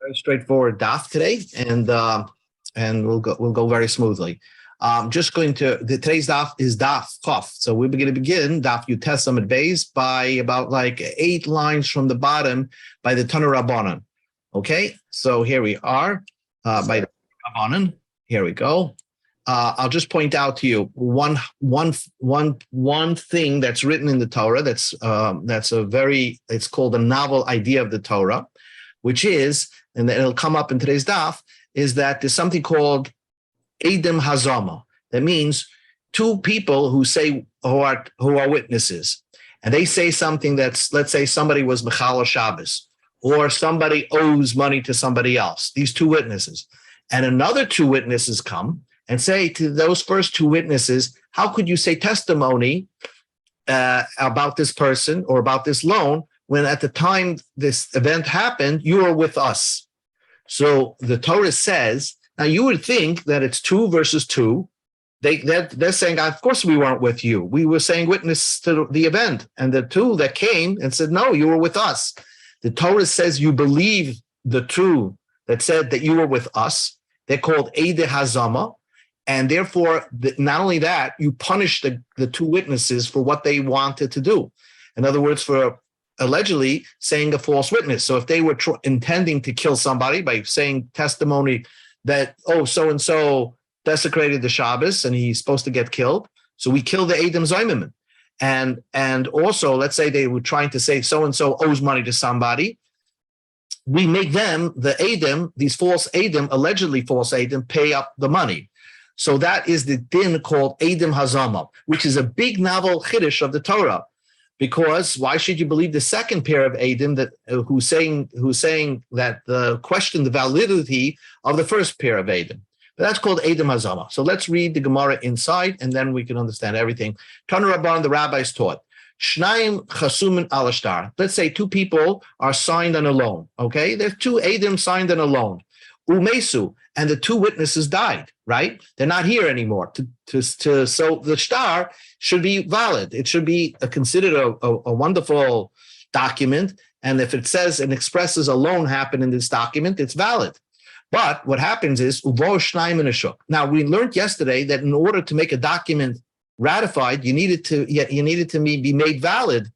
Very straightforward daf today, and we'll go very smoothly. Just going to today's daf is daf Chof. So we're going to begin daf Yutes Amud Beis by about like 8 lines from the bottom by the Tanu Rabbanan. Okay, so here we are by the Rabbanan. Here we go. I'll just point out to you one thing that's written in the Torah that's it's called a novel idea of the Torah, which is, and it'll come up in today's daf, is that there's something called Edom Hazama. That means two people who are witnesses, and they say something that's, let's say somebody was Mechal Shabbos, or somebody owes money to somebody else, these two witnesses. And another two witnesses come and say to those first two witnesses, how could you say testimony about this person or about this loan when at the time this event happened, you were with us? So the Torah says, now you would think that it's 2 versus 2. They're saying, of course we weren't with you. We were saying witness to the event. And the two that came and said, no, you were with us. The Torah says you believe the two that said that you were with us. They're called Eidei Hazama. And therefore, not only that, you punish the two witnesses for what they wanted to do. In other words, for allegedly saying a false witness. So if they were intending to kill somebody by saying testimony that, oh, so-and-so desecrated the Shabbos and he's supposed to get killed, so we kill the Edom Zoimim. And also, let's say they were trying to say so-and-so owes money to somebody. We make them, the Edom, these false Edom, allegedly false Edom, pay up the money. So that is the din called Edom Hazama, which is a big novel chiddush of the Torah. Because why should you believe the second pair of Edom that who's saying that question the validity of the first pair of Edom? But that's called Edom Hazama. So let's read the Gemara inside, and then we can understand everything. Tanu Rabban, the rabbis taught. Shnayim chasumin al shtar. Let's say two people are signed on a loan. Okay, there's two Edom signed on a loan. Umesu, and the two witnesses died, right? They're not here anymore. So the shtar should be valid. It should be considered a wonderful document. And if it says and expresses a loan happened in this document, it's valid. But what happens is, uvo shnaim in a shuk. Now, we learned yesterday that in order to make a document ratified, you needed to be made valid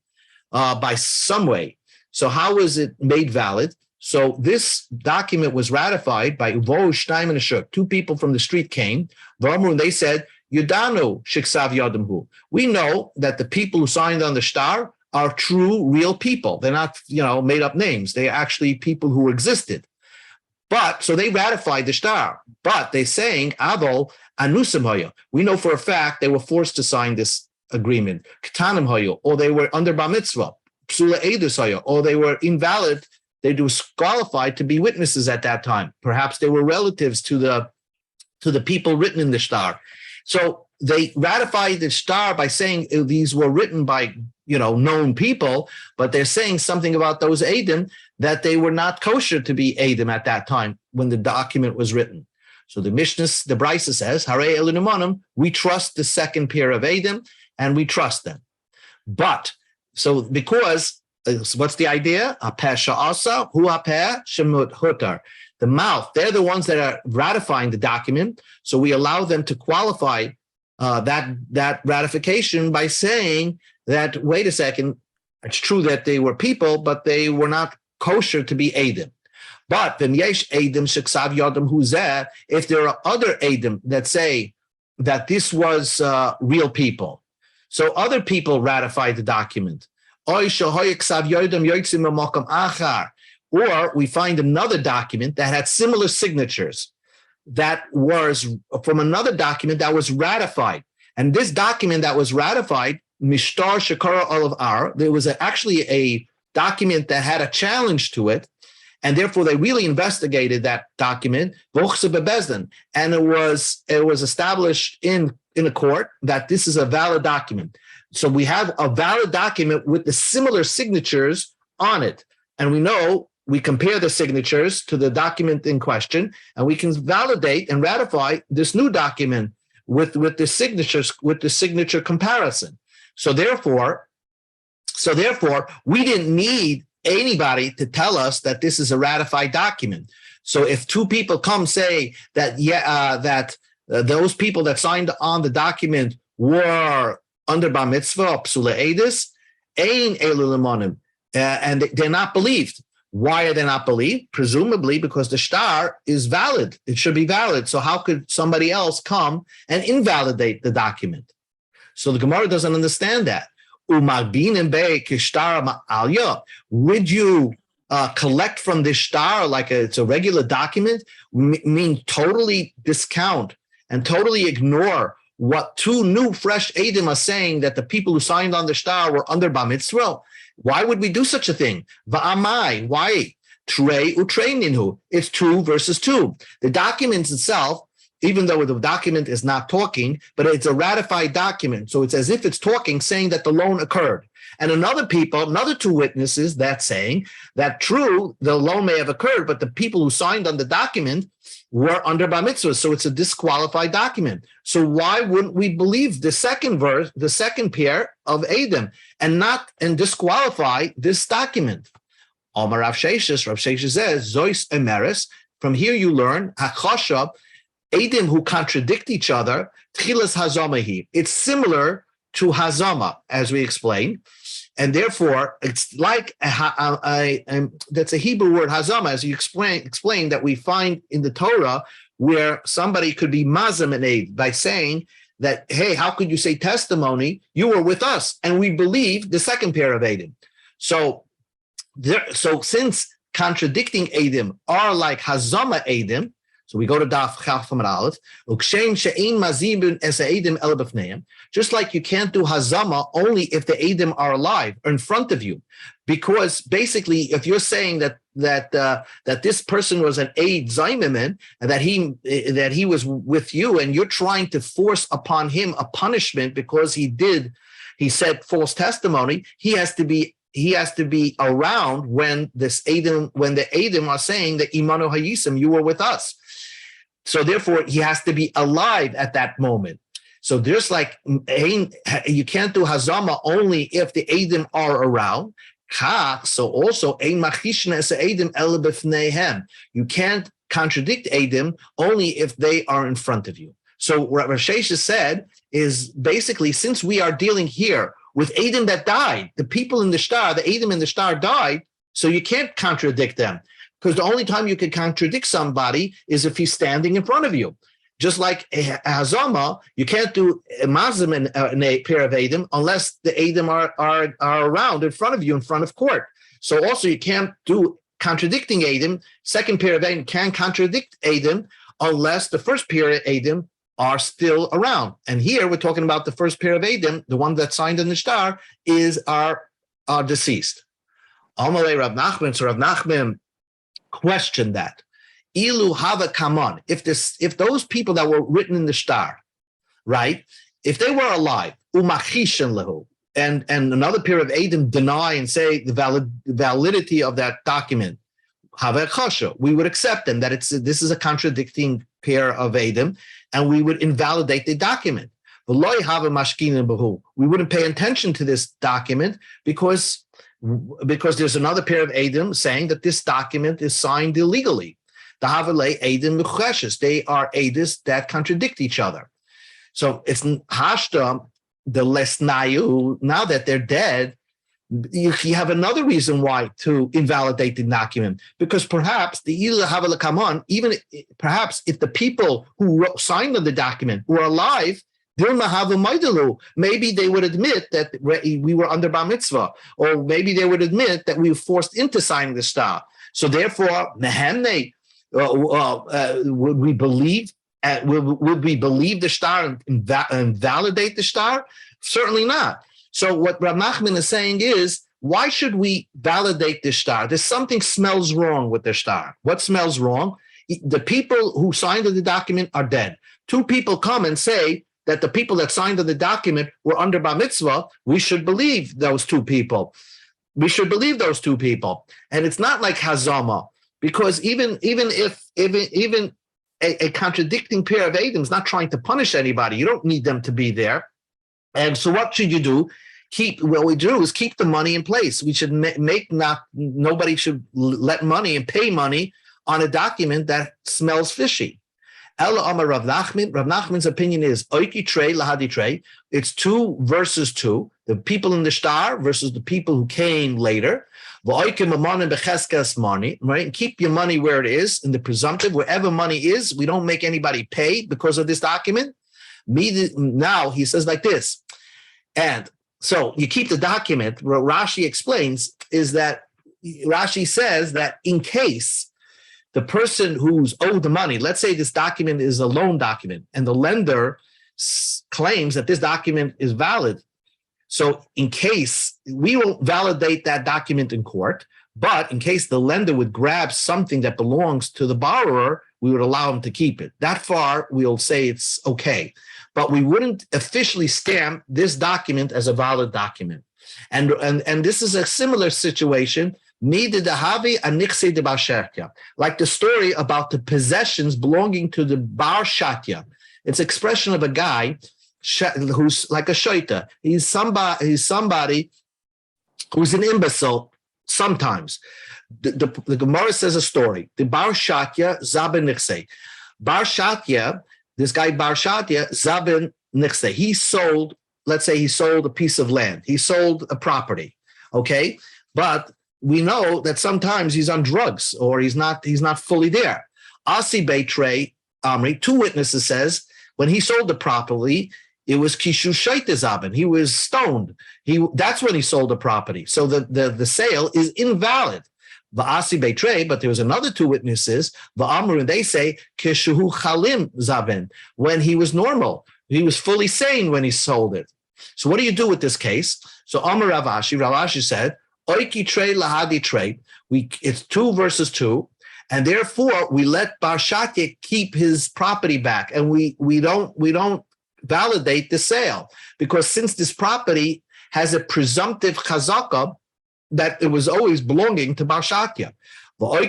by some way. So how was it made valid? So this document was ratified by Uvo Shnaim and Ashuk. Two people from the street came. And they said, Yudanu Shiksav Yadamhu. We know that the people who signed on the shtar are true, real people. They're not, made up names. They're actually people who existed. But so they ratified the shtar. But they're saying, Adol Anusim Hoyo. We know for a fact they were forced to sign this agreement. Ketanim Hoyo, or they were under bar mitzvah. Psula Eidus Hoyo, or they were invalid. They were qualified to be witnesses at that time. Perhaps they were relatives to the people written in the shtar. So they ratified the shtar by saying these were written by known people, but they're saying something about those Edom that they were not kosher to be Edom at that time when the document was written. So the Mishnah, the Brisa says, Harei Elinumanim, we trust the second pair of Edom and we trust them. But so because what's the idea? The mouth, they're the ones that are ratifying the document. So we allow them to qualify that ratification by saying that, wait a second, it's true that they were people, but they were not kosher to be Edom. But if there are other Edom that say that this was real people, so other people ratified the document, or we find another document that had similar signatures that was from another document that was ratified. And this document that was ratified, Mishtar Shakara Olav Ar, there was actually a document that had a challenge to it, and therefore they really investigated that document, and it was established in a court that this is a valid document. So we have a valid document with the similar signatures on it. And we compare the signatures to the document in question, and we can validate and ratify this new document with the signatures, with the signature comparison. So therefore, we didn't need anybody to tell us that this is a ratified document. So if two people come say that those people that signed on the document were under bar mitzvah, psula edis, ein elu lemonim, and they're not believed. Why are they not believed? Presumably because the shtar is valid. It should be valid. So how could somebody else come and invalidate the document? So the Gemara doesn't understand that. Would you collect from the shtar like it's a regular document? Mean totally discount and totally ignore what two new fresh Eidim are saying that the people who signed on the shtar were under bar mitzvah? Why would we do such a thing? Va'amai, why? Trei utrei ninhu. It's 2 versus 2. The document itself, even though the document is not talking, but it's a ratified document. So it's as if it's talking, saying that the loan occurred. And another 2 witnesses that's saying that true, the loan may have occurred, but the people who signed on the document were under bar mitzvah. So it's a disqualified document. So why wouldn't we believe the second verse, the second pair of Eidim, and disqualify this document? Omar Rav Sheshes says, Zois Emeris, from here you learn, Hakosha, Eidim who contradict each other, Tchilas Hazamahi. It's similar to Hazama, as we explained. And therefore, it's like that's a Hebrew word, Hazama, as you explained that we find in the Torah, where somebody could be mazam an aid by saying that, hey, how could you say testimony? You were with us, and we believe the second pair of Eidim. So since contradicting Eidim are like Hazama Eidim, so we go to Daf Chafam Aleph, just like you can't do Hazama only if the Eidim are alive or in front of you, because basically, if you're saying that this person was an Eid Zaymimin and that he was with you, and you're trying to force upon him a punishment because he said false testimony, he has to be around when the Eidim are saying that Imanu Hayisim, you were with us. So therefore, he has to be alive at that moment. So there's like, you can't do Hazama only if the Eidim are around. So also, you can't contradict Eidim only if they are in front of you. So what Rav Sheshes said is basically, since we are dealing here with Eidim that died, the people in the shtar, the Eidim in the shtar died, so you can't contradict them. Because the only time you can contradict somebody is if he's standing in front of you. Just like a Hazama, you can't do a Mazim in a pair of Eidim unless the Eidim are around in front of you, in front of court. So also you can't do contradicting Eidim. Second pair of Eidim can't contradict Eidim unless the first pair of Eidim are still around. And here we're talking about the first pair of Eidim, the one that signed in the shtar, are deceased. Amalei Rav Nachman, so Rav Nachman question that. Ilu hava kaman. If those people that were written in the shtar, right, if they were alive, umachishan lehu, and another pair of Eidim deny and say the validity of that document, hava chasha, we would accept them that this is a contradicting pair of Eidim, and we would invalidate the document. V'lo hava mashkinin behu. We wouldn't pay attention to this document because there's another pair of Eidim saying that this document is signed illegally. The Havalei Eidim Mecheshes. They are Eidis that contradict each other. So it's Hashta, the Lesnayu, now that they're dead, you have another reason why to invalidate the document. Because perhaps the Ilu Havala Kaman, even perhaps if the people who signed on the document were alive, maybe they would admit that we were under bar mitzvah, or maybe they would admit that we were forced into signing the shtar. So therefore, would we believe the shtar and validate the shtar? Certainly not. So what Rav Nachman is saying is, why should we validate the shtar? There's something smells wrong with the shtar. What smells wrong? The people who signed the document are dead. 2 people come and say that the people that signed the document were under bar mitzvah. We should believe those 2 people. And it's not like Hazama, because even if a contradicting pair of Eidim is not trying to punish anybody, you don't need them to be there. And so what should you do? what we do is keep the money in place. We should nobody should let money and pay money on a document that smells fishy. Ella Amar Rav Nachman. Rav Nachman's opinion is oiki trei lahadi trei. It's 2 versus 2. The people in the star versus the people who came later. Right? And keep your money where it is in the presumptive, wherever money is. We don't make anybody pay because of this document. Now he says like this, and so you keep the document. What Rashi explains is that Rashi says that in case the person who's owed the money, let's say this document is a loan document, and the lender claims that this document is valid. So in case we won't validate that document in court, but in case the lender would grab something that belongs to the borrower, we would allow him to keep it. That far, we'll say it's okay. But we wouldn't officially stamp this document as a valid document. And this is a similar situation, like the story about the possessions belonging to the Bar Shatya. It's an expression of a guy who's like a shaita. He's somebody who's an imbecile sometimes. The Gemara says a story. The Bar Shatya Zaben Nichse. Bar Shatya, this guy Bar Shatya Zaben Nichse. He sold, let's say he sold a piece of land. He sold a property. Okay, but we know that sometimes he's on drugs or he's not fully there. Asi Beitrei Amri, 2 witnesses says when he sold the property, it was Kishu Shaita Zaben. He was stoned. That's when he sold the property. So the sale is invalid. Va'asi Beitrei, but there was another 2 witnesses, Va'amru, and they say Kishuhu Chalim Zaben, when he was normal. He was fully sane when he sold it. So what do you do with this case? So Amar Ravashi said, Oiki trei lahadi trei. It's 2 versus 2, and therefore we let Bar Shatya keep his property back, and we don't validate the sale, because since this property has a presumptive chazaka that it was always belonging to Bar Shatya. We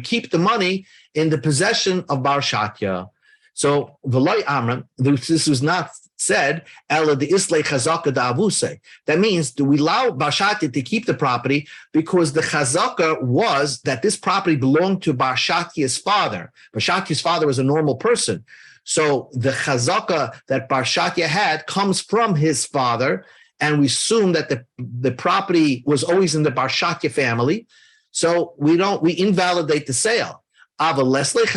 keep the money in the possession of Bar Shatya. So V'loi Amram, this was not said, Ela de Islay Chazaka da Avuse. That means, do we allow Bar Shatya to keep the property because the Chazaka was that this property belonged to Bar Shatya's father. Bar Shatya's father was a normal person. So the Chazaka that Bar Shatya had comes from his father, and we assume that the property was always in the Bar Shatya family. So we invalidate the sale. But let's say Bar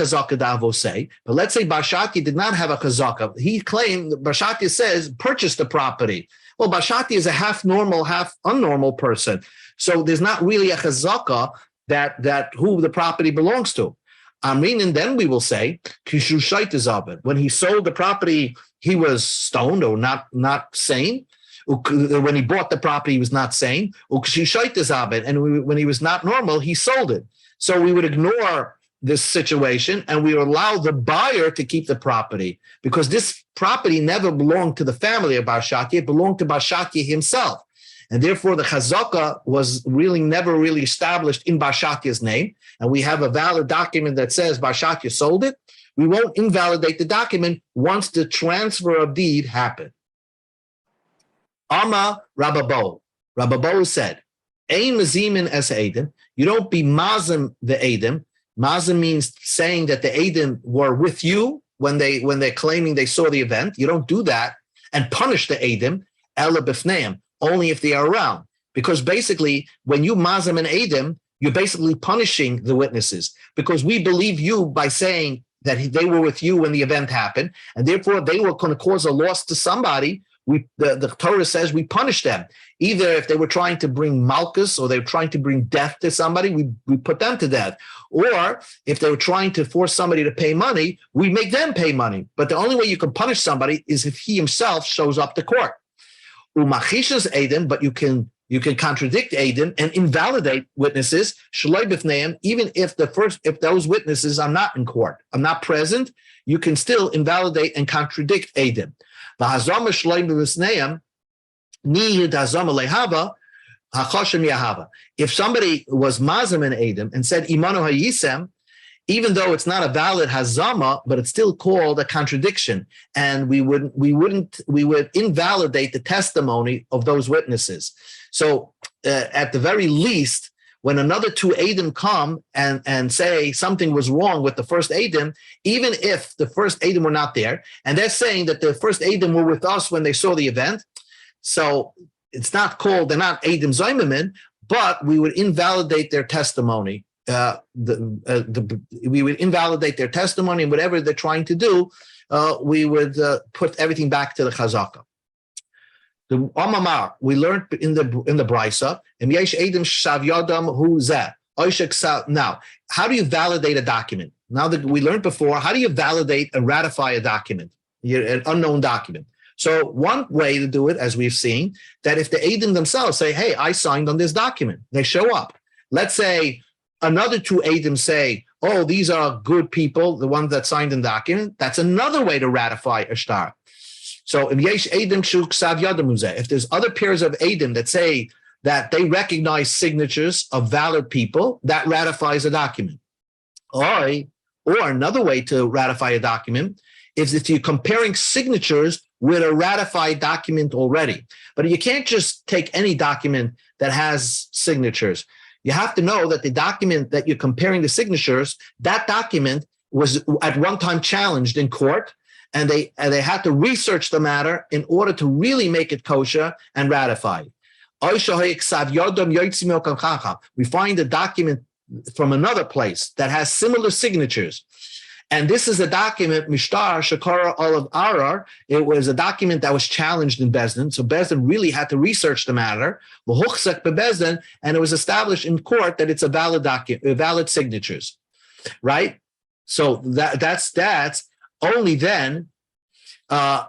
Shatya did not have a chazaka. He claimed, Bar Shatya says, purchase the property. Well, Bar Shatya is a half normal, half unnormal person. So there's not really a chazaka that who the property belongs to. And then we will say, when he sold the property, he was stoned or not sane. When he bought the property, he was not sane. And when he was not normal, he sold it. So we would ignore this situation, and we allow the buyer to keep the property, because this property never belonged to the family of Bar Shatya. It belonged to Bar Shatya himself. And therefore, the chazaka was never really established in Bar Shatya's name. And we have a valid document that says Bar Shatya sold it. We won't invalidate the document once the transfer of deed happened. Ama Rababo. Rababo said, Ein mazimin es Edom. You don't be mazim the Edom. Mazim means saying that the Edom were with you when they're claiming they saw the event. You don't do that and punish the Edom, ela b'fneim, only if they are around. Because basically, when you mazim an Edom, you're basically punishing the witnesses, because we believe you by saying that they were with you when the event happened, and therefore they were going to cause a loss to somebody. The Torah says we punish them. Either if they were trying to bring malchus or they were trying to bring death to somebody, we put them to death. Or if they were trying to force somebody to pay money, we make them pay money. But the only way you can punish somebody is if he himself shows up to court. Umachishas Edom, but you can contradict Edom and invalidate witnesses, shaloi b'fneim, even if those witnesses are not in court, are not present, you can still invalidate and contradict Edom. If somebody was mazim in Edom and said imanu hayisem, even though it's not a valid hazama, but it's still called a contradiction, and we would invalidate the testimony of those witnesses. So, at the very least, when another two Eidim come and say something was wrong with the first Eidim, even if the first Eidim were not there, and they're saying that the first Eidim were with us when they saw the event, so it's not called, they're not Eidim Zoymamin, but we would invalidate their testimony. We would invalidate their testimony, and whatever they're trying to do, we would put everything back to the chazaka. The Amamar, we learned in the Brisa, now, how do you validate a document? Now that we learned before, how do you validate and ratify a document, an unknown document? So one way to do it, as we've seen, that if the Eidim themselves say, hey, I signed on this document, they show up. Let's say another two Eidim say, oh, these are good people, the ones that signed the document. That's another way to ratify a shtar. So if there's other pairs of Eidim that say that they recognize signatures of valid people, that ratifies a document. Or another way to ratify a document is if you're comparing signatures with a ratified document already. But you can't just take any document that has signatures. You have to know that the document that you're comparing the signatures, that document was at one time challenged in court, and they had to research the matter in order to really make it kosher and ratify. We find a document from another place that has similar signatures. And this is a document, Mishtar Shakara Olav Arar. It was a document that was challenged in Bezdin. So Bezdin really had to research the matter. And it was established in court that it's a valid document, valid signatures, right? So that's only then. So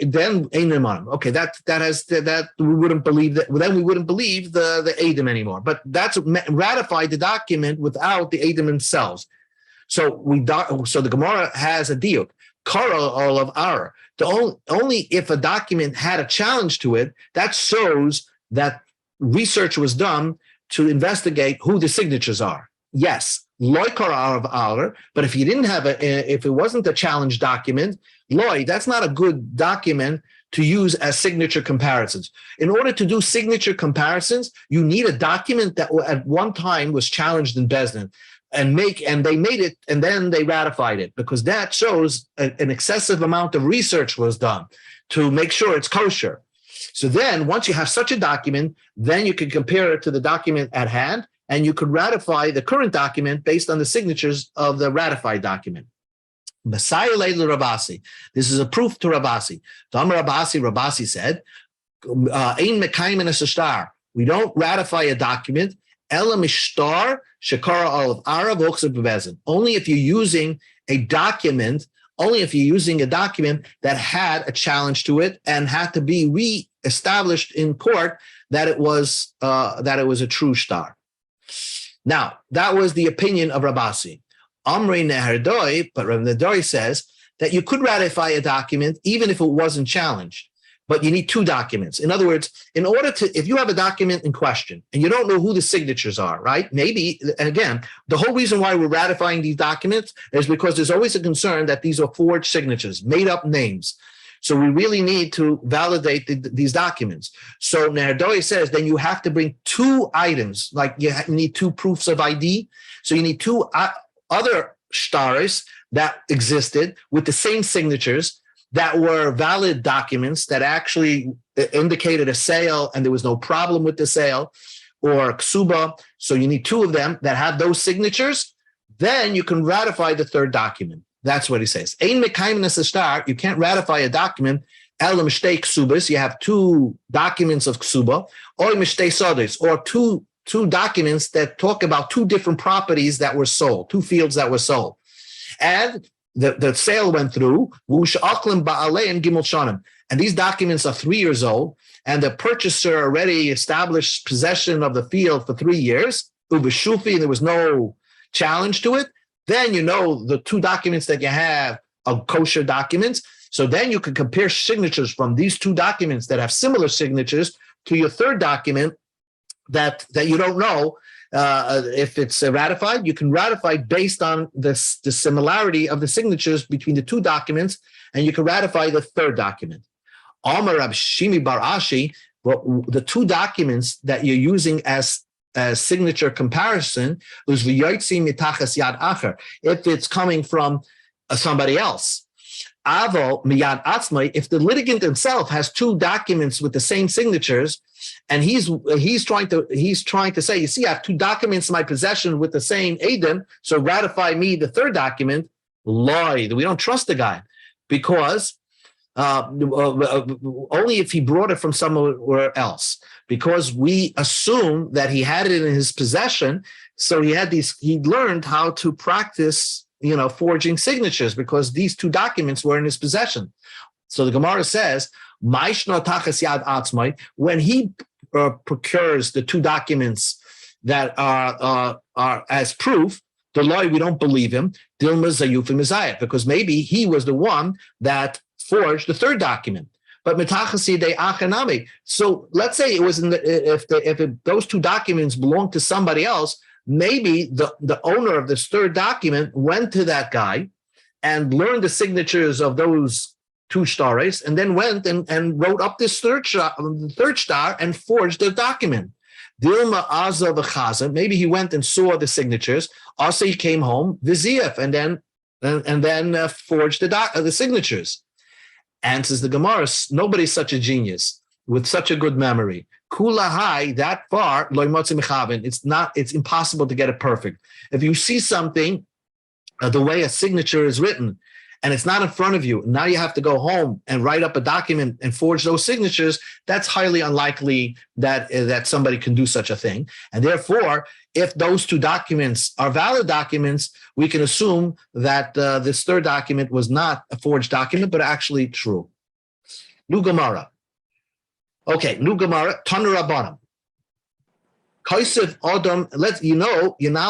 then okay, that we wouldn't believe that. Then we wouldn't believe the Eidim anymore. But that's ratified the document without the Eidim themselves. So the Gemara has a diuk, kara all of our. Only if a document had a challenge to it, that shows that research was done to investigate who the signatures are. Yes, loy kara of our. But if you didn't have if it wasn't a challenge document, loy, that's not a good document to use as signature comparisons. In order to do signature comparisons, you need a document that at one time was challenged in Bezdin. And they made it, and then they ratified it, because that shows an excessive amount of research was done to make sure it's kosher. So then once you have such a document, then you can compare it to the document at hand, and you could ratify the current document based on the signatures of the ratified document. Messiah Leila Rabasi. This is a proof to Rabasi. Rabasi said, Ein mekayim in a shtar. We don't ratify a document. Ela mishtar shakara olav arav okseb bebezin. Only if you're using a document that had a challenge to it and had to be re-established in court that it was a true shtar. Now, that was the opinion of Rabasi. Amrei Nehardoi, but Rav Nehardoi says that you could ratify a document even if it wasn't challenged. But you need two documents. In other words, if you have a document in question and you don't know who the signatures are, right? Maybe, and again, the whole reason why we're ratifying these documents is because there's always a concern that these are forged signatures, made up names. So we really need to validate these documents. So Nehardoi says, then you have to bring two items, like you need two proofs of ID. So you need two other shtaris that existed with the same signatures, that were valid documents that actually indicated a sale and there was no problem with the sale, or ksuba. So you need two of them that have those signatures. Then you can ratify the third document. That's what he says. Ein mekayim es shtar. You can't ratify a document. El mishtei ksubas. You have two documents of ksuba, or mishtei sodes, or two documents that talk about two different properties that were sold, two fields that were sold, and the sale went through, and these documents are 3 years old, and the purchaser already established possession of the field for 3 years, and there was no challenge to it. Then you know the two documents that you have are kosher documents. So then you can compare signatures from these two documents that have similar signatures to your third document that you don't know if it's ratified. You can ratify based on the similarity of the signatures between the two documents, and you can ratify the third document. Amar Rab Shimi Bar Ashi, the two documents that you're using as signature comparison is v'yotzi mitachas yad acher, if it's coming from somebody else. Avo miyad atzmai, if the litigant himself has two documents with the same signatures, and he's trying to say, you see, I have two documents in my possession with the same Eidim, so ratify me the third document. Lloyd, we don't trust the guy, because only if he brought it from somewhere else, because we assume that he had it in his possession. So he learned how to practice, forging signatures, because these two documents were in his possession. So the Gemara says, when he procures the two documents that are as proof, the lawyer, we don't believe him, because maybe he was the one that forged the third document. But so let's say it was if those two documents belong to somebody else, maybe the owner of this third document went to that guy and learned the signatures of those two stars, and then went and wrote up this third star and forged the document. Dilma Aza v'chaza, maybe he went and saw the signatures. Also, he came home viziyaf and then forged the signatures. And says the Gemara, nobody's such a genius with such a good memory. Kula hai, that far, it's impossible to get it perfect. If you see something, the way a signature is written, and it's not in front of you, now you have to go home and write up a document and forge those signatures, that's highly unlikely that somebody can do such a thing. And therefore, if those two documents are valid documents, we can assume that this third document was not a forged document, but actually true. New Gemara. Okay, New Gemara, Tanu Rabbanim. Kaisiv Adam, you're not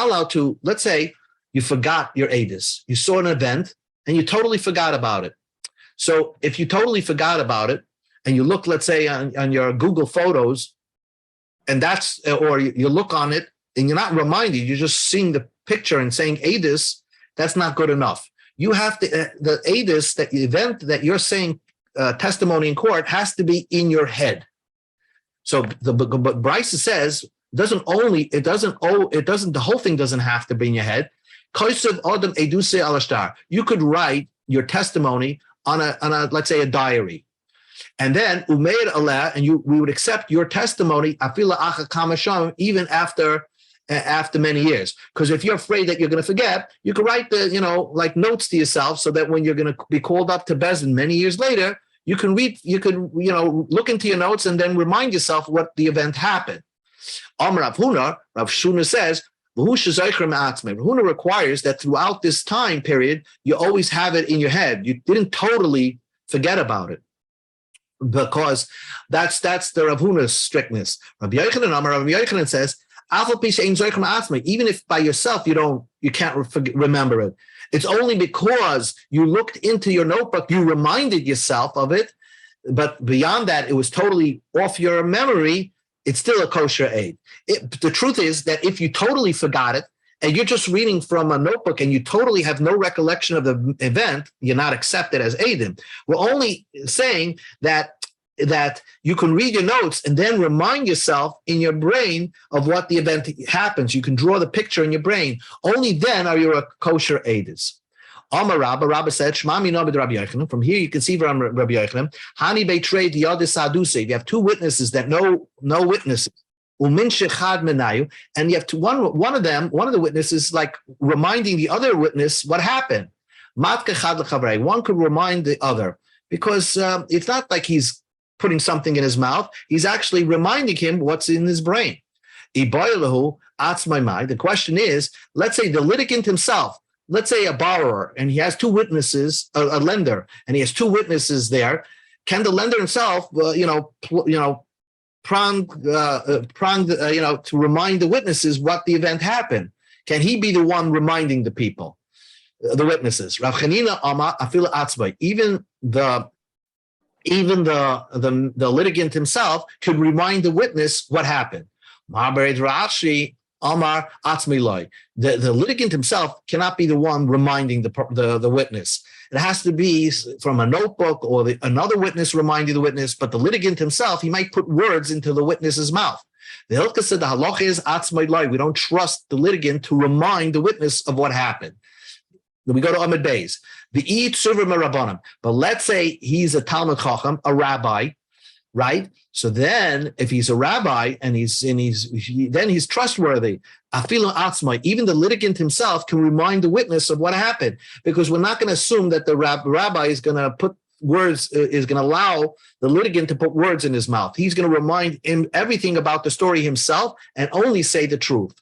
allowed to, let's say, you forgot your Adis. You saw an event and you totally forgot about it. So if you totally forgot about it and you look, let's say, on your Google Photos, and or you look on it and you're not reminded, you're just seeing the picture and saying Adis, that's not good enough. You have to, the Adis, that event that you're saying testimony in court, has to be in your head. So but Bryce says, the whole thing doesn't have to be in your head. You could write your testimony on a let's say a diary, and then umeir aleh, and we would accept your testimony even after many years. Because if you're afraid that you're going to forget, you could write like notes to yourself, so that when you're going to be called up to Bezdin many years later, you can look into your notes and then remind yourself what the event happened. Rav Shuna says, Huna requires that throughout this time period, you always have it in your head. You didn't totally forget about it, because that's the Rav Huna's strictness. Rabbi Yochanan says, even if by yourself you can't remember it, it's only because you looked into your notebook, you reminded yourself of it, but beyond that, it was totally off your memory. It's still a kosher aid. The truth is that if you totally forgot it and you're just reading from a notebook and you totally have no recollection of the event, you're not accepted as aidim. We're only saying that you can read your notes and then remind yourself in your brain of what the event happens. You can draw the picture in your brain. Only then are you a kosher aidis. Amar Rabba said, Shmami Nobid Rabbi Yochanan. From here you can see from Rabbi Yochanan, Hani Beitrei Yadis Saduse. You have two witnesses that know witnesses. Umin Shechad Menayu, and you have one of the witnesses like reminding the other witness what happened. Matka Chad Lechavrei. One could remind the other, because it's not like he's putting something in his mouth. He's actually reminding him what's in his brain. Iboilahu Atzmaimai. The question is, let's say the litigant himself, let's say a borrower, and he has two witnesses, a lender, and he has two witnesses there. Can the lender himself, to remind the witnesses what the event happened? Can he be the one reminding the people, the witnesses? Rav Chanina Ama Afila Atzbay. Even the even the litigant himself could remind the witness what happened. Amar Atzmiloi. The litigant himself cannot be the one reminding the witness. It has to be from a notebook or another witness reminding the witness, but the litigant himself, he might put words into the witness's mouth. The Hilchah said the halacha is Atzmiloi. We don't trust the litigant to remind the witness of what happened. Then we go to Amid Beis. The Eid Suver Merabanim. But let's say he's a Talmud Chacham, a rabbi, right? So then, if he's a rabbi and he's trustworthy. Afilu atzmai, even the litigant himself can remind the witness of what happened, because we're not going to assume that the rabbi is going to put words, is going to allow the litigant to put words in his mouth. He's going to remind him everything about the story himself and only say the truth.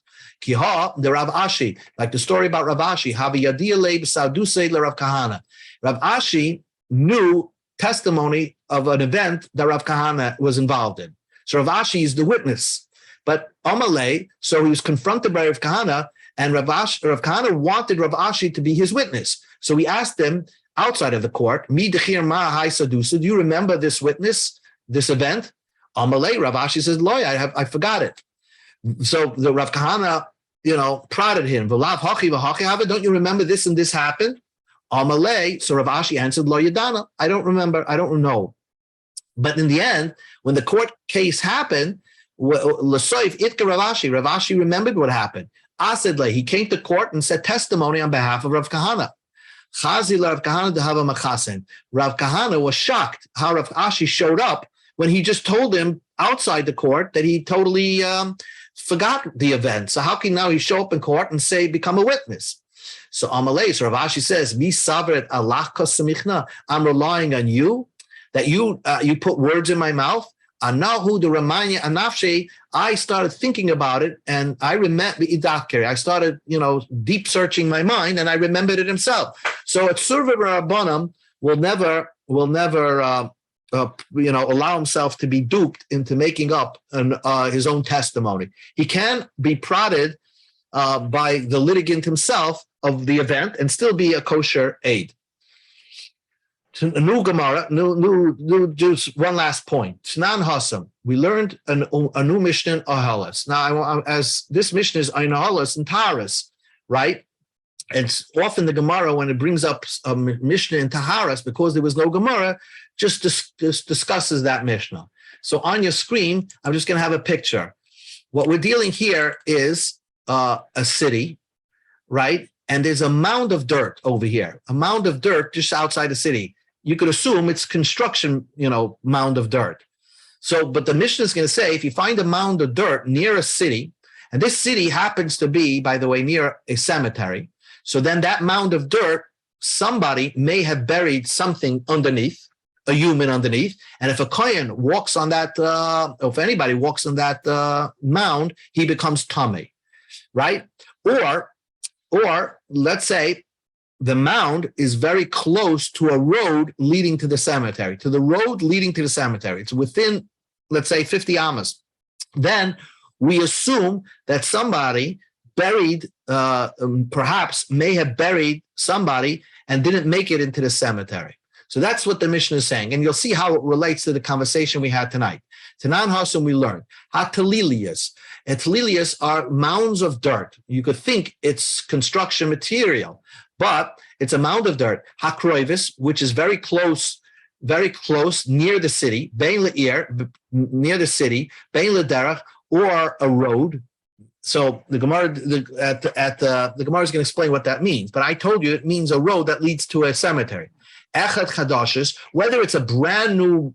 Kiha, the Rav Ashi, like the story about Rav Ashi, Haviyadiyah leib saudusei Rav Kahana. Rav Ashi knew testimony of an event that Rav Kahana was involved in. So Rav Ashi is the witness. But Amalei, so he was confronted by Rav Kahana, and Rav Kahana wanted Rav Ashi to be his witness. So he asked him outside of the court, Mi dechir ma hai sadusa, do you remember this witness, this event? Amalei, Rav Ashi says, Loy, I forgot it. So the Rav Kahana, prodded him. V'lav hachi v'hachi hava, don't you remember this and this happened? Amalei, so Rav Ashi answered, Lo yadana, I don't remember, I don't know. But in the end, when the court case happened, L'soif itka Rav Ashi remembered what happened. Asedle, he came to court and said testimony on behalf of Rav Kahana. Chazi Rav Kahana dehava machasen. Rav Kahana was shocked how Rav Ashi showed up when he just told him outside the court that he totally forgot the event. So how can now he show up in court and say, become a witness? So Amalei, so Rav Ashi says, Mi savret Allah kasamichna, I'm relying on you, that you put words in my mouth. Anahu the Ramanya Anafshe, I started thinking about it, and I remember I started, deep searching my mind, and I remembered it himself. So a Survey Rabbanam will never allow himself to be duped into making up his own testimony. He can be prodded by the litigant himself of the event and still be a kosher aid. A new Gemara, just one last point. Shnan Hasam, we learned a new Mishnah in Ahalas. Now, as this Mishnah is in Ahalas and Taharas, right? It's often the Gemara, when it brings up a Mishnah in Taharas, because there was no Gemara, just discusses that Mishnah. So on your screen, I'm just going to have a picture. What we're dealing here is a city, right? And there's a mound of dirt over here, a mound of dirt just outside the city. You could assume it's construction, mound of dirt. So, but the Mishnah is going to say, if you find a mound of dirt near a city, and this city happens to be, by the way, near a cemetery, so then that mound of dirt, somebody may have buried something underneath, a human underneath, and if a kohen walks on that, if anybody walks on that mound, he becomes tamei, right? Or let's say the mound is very close to a road leading to the cemetery, It's within, let's say, 50 amas. Then we assume that somebody buried, perhaps may have buried somebody and didn't make it into the cemetery. So that's what the Mishnah is saying. And you'll see how it relates to the conversation we had tonight. Tanan Hasam, we learned. Hatalilias. And talilias are mounds of dirt. You could think it's construction material, but it's a mound of dirt. Hakroivis, which is very close near the city, Bein Le'ir, near the city, Bein Lederach, or a road. So the Gemara, the Gemara is going to explain what that means. But I told you it means a road that leads to a cemetery. Echad Chadashis, whether it's a brand new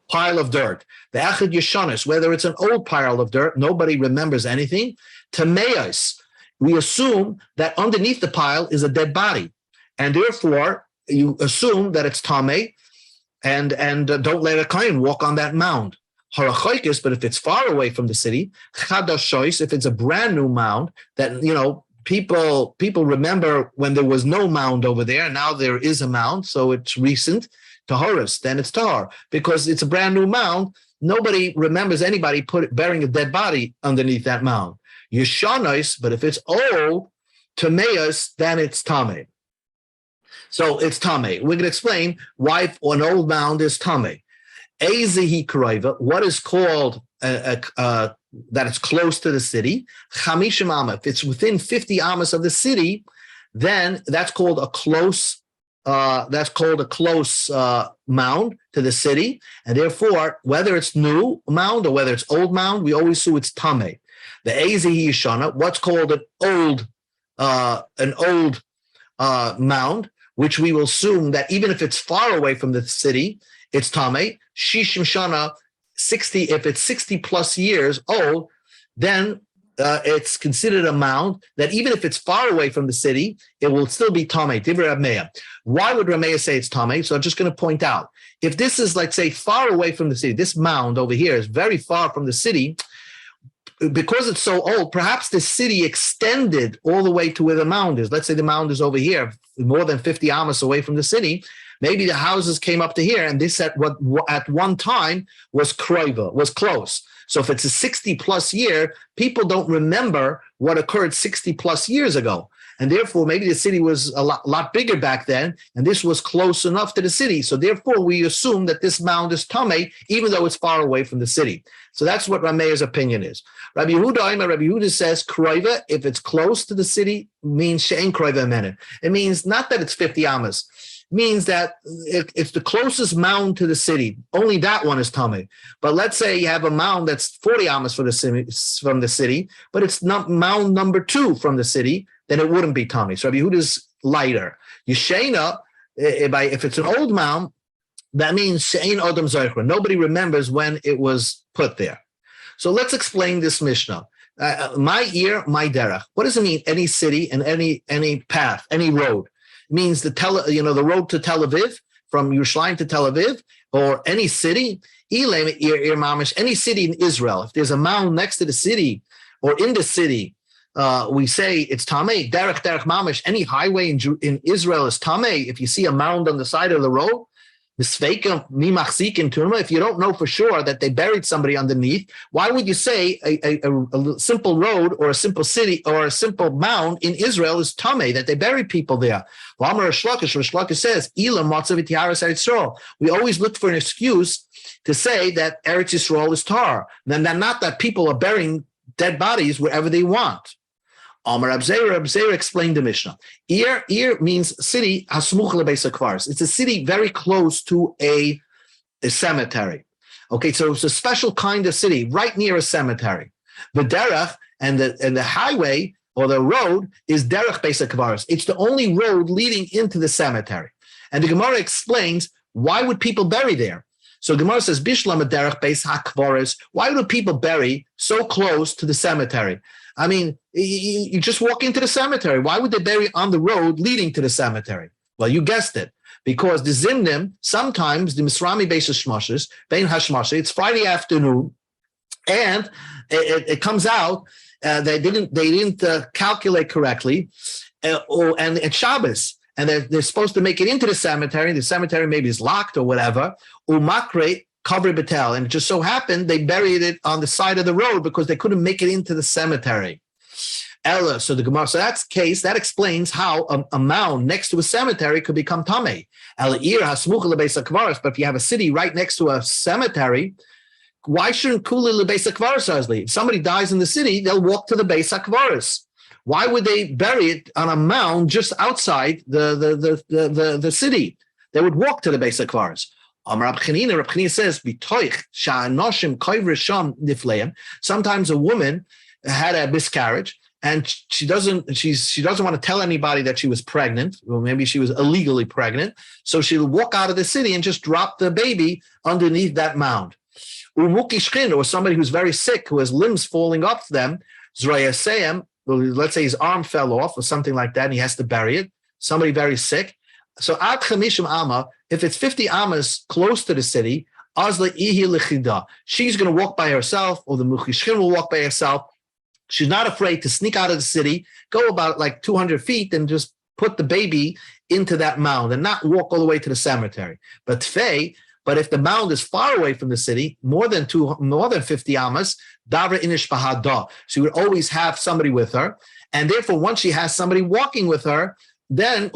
pile of dirt, the Echad Yeshanis, whether it's an old pile of dirt, nobody remembers anything. Tameos, we assume that underneath the pile is a dead body, and therefore you assume that it's tamei, and don't let a kohen walk on that mound. Harachoikis, but if it's far away from the city, chadashois, if it's a brand new mound that people remember when there was no mound over there, now there is a mound, so it's recent. Taharis, then it's tahar, because it's a brand new mound. Nobody remembers anybody burying a dead body underneath that mound. Yeshanos, but if it's old, tameos, then it's tamei. So it's Tame. We're going to explain why an old mound is Tame. Ezehi Karaiva, what is called that it's close to the city. Chamishim Amma, if it's within 50 Amas of the city, then that's called a close mound to the city. And therefore, whether it's new mound or whether it's old mound, we always assume it's Tame. The Ezehi Yishana, what's called an old mound, which we will assume that even if it's far away from the city, it's Tame. Shishim Shana, 60, if it's 60 plus years old, then it's considered a mound that even if it's far away from the city, it will still be Tame. Divrei Rameya. Why would Rameya say it's Tame? So I'm just going to point out, if this is, like, say, far away from the city, this mound over here is very far from the city, because it's so old, perhaps the city extended all the way to where the mound is. Let's say the mound is over here, more than 50 amas away from the city. Maybe the houses came up to here, and this at one time was kroiva, was close. So if it's a 60 plus year, people don't remember what occurred 60 plus years ago. And therefore, maybe the city was a lot bigger back then, and this was close enough to the city. So therefore, we assume that this mound is Tameh, even though it's far away from the city. So that's what Rameir's opinion is. Rabbi Yehuda says, Kroiva, if it's close to the city, means She'en Kroiva Menet. It means not that it's 50 amas. It means that it's the closest mound to the city. Only that one is Tameh. But let's say you have a mound that's 40 amas from the city, but it's not mound number 2 from the city, then it wouldn't be Tameh. So Rabbi Yehuda's lighter. Yeshena, if it's an old mound, that means She'en Odom Zoichra. Nobody remembers when it was put there. So let's explain this Mishnah. My ear, my derech. What does it mean? Any city and any path, any road. It means the road to Tel Aviv, from Yerushalayim to Tel Aviv, or any city. Any city in Israel. If there's a mound next to the city or in the city, we say it's Tameh. Derech mamish. Any highway in Israel is Tameh. If you see a mound on the side of the road, if you don't know for sure that they buried somebody underneath, why would you say a simple road or a simple city or a simple mound in Israel is Tameh, that they buried people there? Rish Lakish says, we always look for an excuse to say that Eretz Yisrael is tar. Then not that people are burying dead bodies wherever they want. Amar Reb Zera explained the Mishnah. Ir means city, hasmuch lebeis hakvaros. It's a city very close to a cemetery. Okay, so it's a special kind of city, right near a cemetery. The derech and the highway or the road is derech beis hakvaros. It's the only road leading into the cemetery. And the Gemara explains, why would people bury there? So Gemara says, Bishlam derech beis hakvaros. Why would people bury so close to the cemetery? I mean, you just walk into the cemetery. Why would they bury on the road leading to the cemetery? Well, you guessed it. Because the Zimnim, sometimes the Misrami Beis Hashmashis, Bein Hashmashis, it's Friday afternoon, and it comes out they didn't calculate correctly, and it's Shabbos, and they're supposed to make it into the cemetery. The cemetery maybe is locked or whatever. Umakre Kavri Betel, and it just so happened they buried it on the side of the road because they couldn't make it into the cemetery. Ella, so the Gemara, so that's case that explains how a mound next to a cemetery could become Tameh. Ella ir hasmuch lebeis hakvaros, but if you have a city right next to a cemetery, why shouldn't kuli lebeis hakvaros asli? If somebody dies in the city, they'll walk to the beis hakvaros. Why would they bury it on a mound just outside the city? They would walk to the beis hakvaros. Rab Chanina says, sometimes a woman had a miscarriage and she doesn't want to tell anybody that she was pregnant, or maybe she was illegally pregnant. So she'll walk out of the city and just drop the baby underneath that mound. Or somebody who's very sick, who has limbs falling off them, let's say his arm fell off or something like that, and he has to bury it. Somebody very sick. So ad chamishim ama, if it's 50 amas close to the city, azla ihi lechida, she's going to walk by herself, or the muchishkin will walk by herself. She's not afraid to sneak out of the city, go about like 200 feet, and just put the baby into that mound and not walk all the way to the cemetery. But if the mound is far away from the city, more than 50 amas, davra inish bahada, she would always have somebody with her, and therefore once she has somebody walking with her, then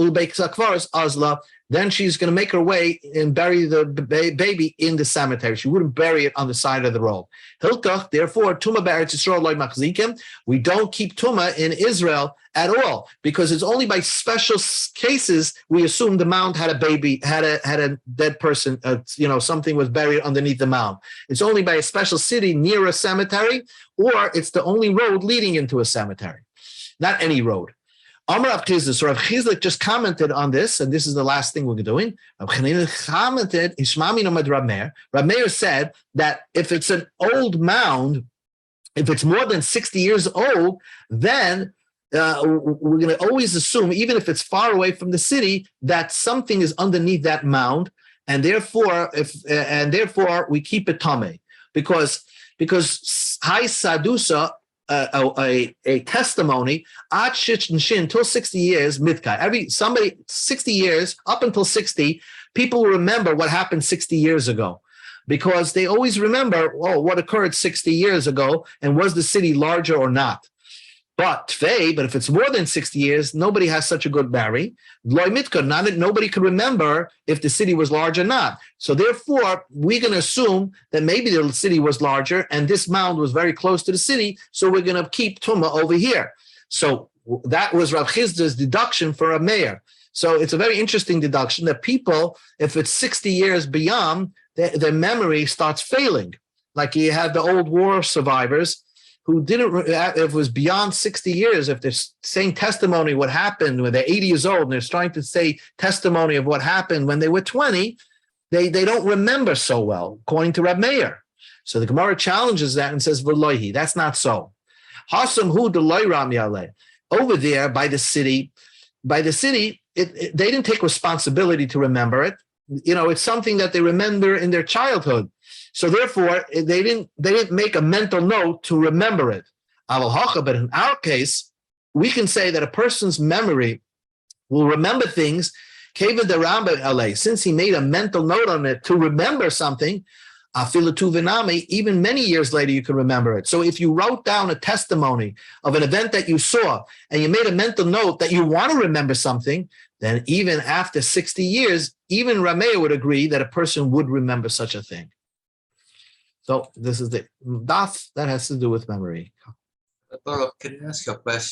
then she's going to make her way and bury the baby in the cemetery. She wouldn't bury it on the side of the road. Hilkach, therefore, Tuma Be'eretz Yisrael loy machzikim. We don't keep Tuma in Israel at all, because it's only by special cases we assume the mound had a baby, had a dead person, something was buried underneath the mound. It's only by a special city near a cemetery, or it's the only road leading into a cemetery, not any road. Amar Rav Chizda, so Rav Chizda just commented on this, and this is the last thing we're doing. Rav Chizda commented, Rav Meir said that if it's an old mound, if it's more than 60 years old, then we're going to always assume, even if it's far away from the city, that something is underneath that mound, and therefore we keep it tameh, because Hai Sadusa, a testimony at shin until 60 years mitka. Somebody 60 years up until 60, people remember what happened 60 years ago, because they always remember, what occurred 60 years ago, and was the city larger or not. But if it's more than 60 years, nobody has such a good memory. Nobody could remember if the city was large or not. So therefore, we're going to assume that maybe the city was larger and this mound was very close to the city, so we're going to keep Tumah over here. So that was Rav Chizda's deduction for a mayor. So it's a very interesting deduction that people, if it's 60 years beyond, their memory starts failing. Like you had the old war survivors who didn't, if it was beyond 60 years, if they're saying testimony what happened when they're 80 years old and they're trying to say testimony of what happened when they were 20, they don't remember so well, according to Reb Meir. So the Gemara challenges that and says, V'loihi, that's not so. Hasam hu deloy ram yaleh. Over there by the city, they didn't take responsibility to remember it. It's something that they remember in their childhood. So therefore, they didn't make a mental note to remember it. But in our case, we can say that a person's memory will remember things, since he made a mental note on it to remember something, even many years later, you can remember it. So if you wrote down a testimony of an event that you saw, and you made a mental note that you want to remember something, then even after 60 years, even Rameh would agree that a person would remember such a thing. So this is the daf that has to do with memory. Can I ask a question?